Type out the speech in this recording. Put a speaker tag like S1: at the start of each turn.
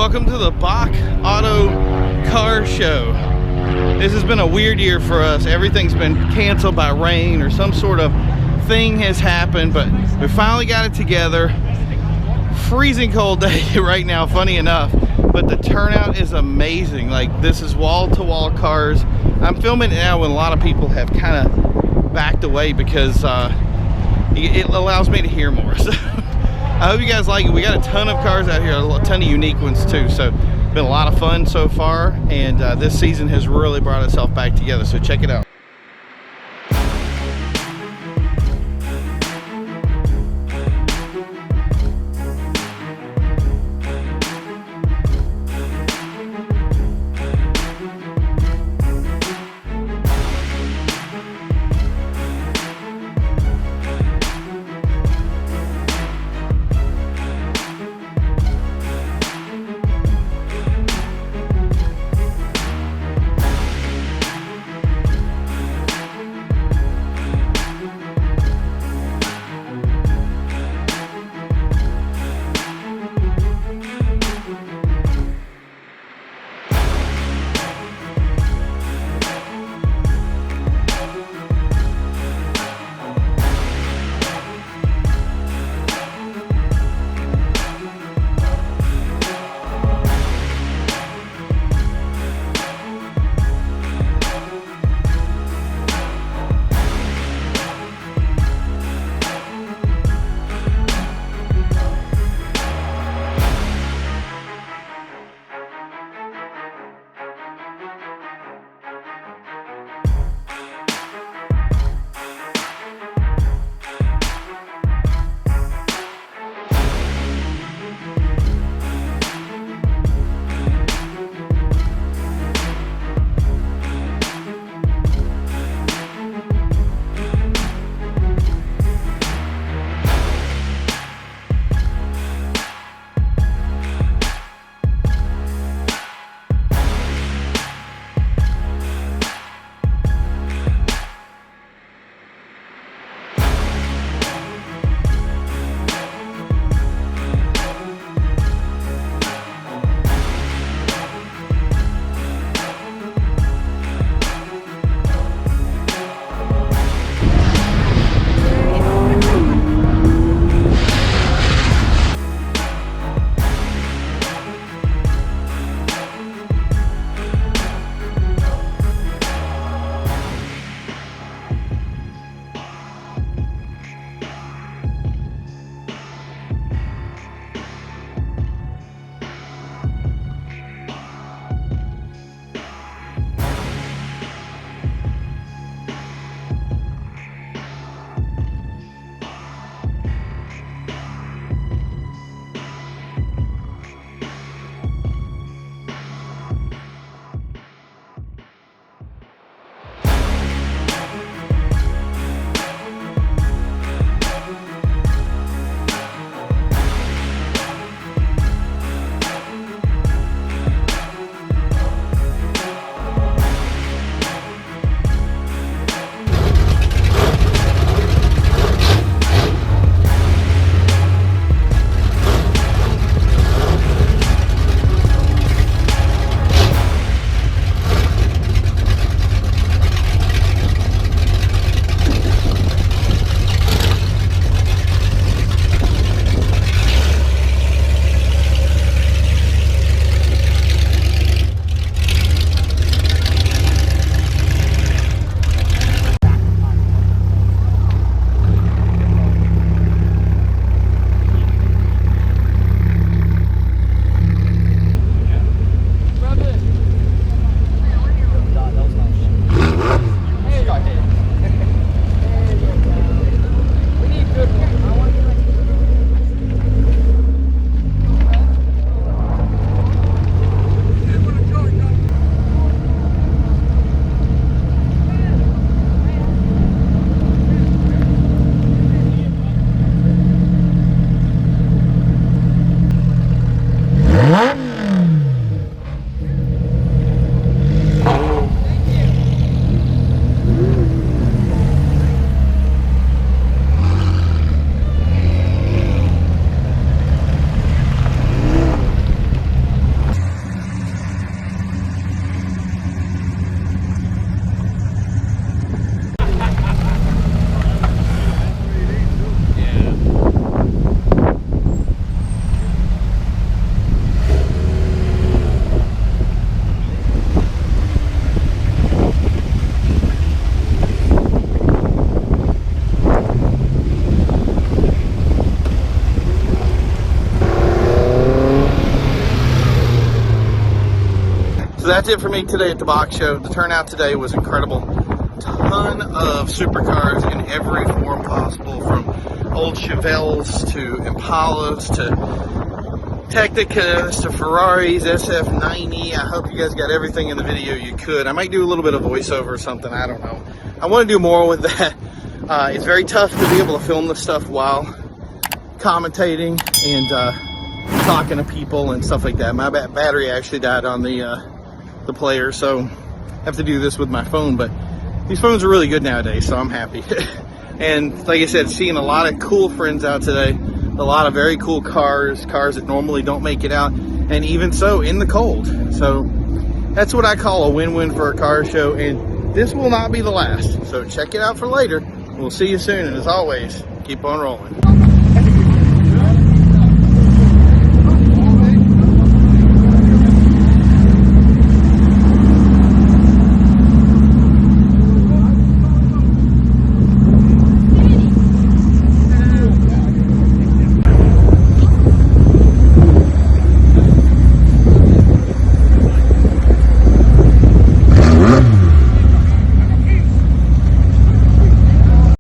S1: Welcome to the Boch Auto Car Show. This has been a weird year for us. Everything's been canceled by rain or some sort of thing has happened, but we finally got it together. Freezing cold day right now, funny enough, but the turnout is amazing. Like, this is wall-to-wall cars. I'm filming it now when a lot of people have kind of backed away because it allows me to hear more. So I hope you guys like it. We got a ton of cars out here, a ton of unique ones too. So been a lot of fun so far, and this season has really brought itself back together. So check it out. that's it for me today at the Boch show. The turnout today was incredible. Ton of supercars in every form possible, from old Chevelles to Impalas to Technicas to Ferraris, SF90. I hope you guys got everything in the video you could. I might do a little bit of voiceover or something, I don't know. I want to do more with that. It's very tough to be able to film this stuff while commentating and talking to people and stuff like that. My battery actually died on the player, so I have to do this with my phone, but these phones are really good nowadays, so I'm happy. And like I said, seeing a lot of cool friends out today, a lot of very cool cars that normally don't make it out, and even so in the cold. So that's what I call a win-win for a car show, and this will not be the last. So check it out for later. We'll see you soon, and as always, keep on rolling.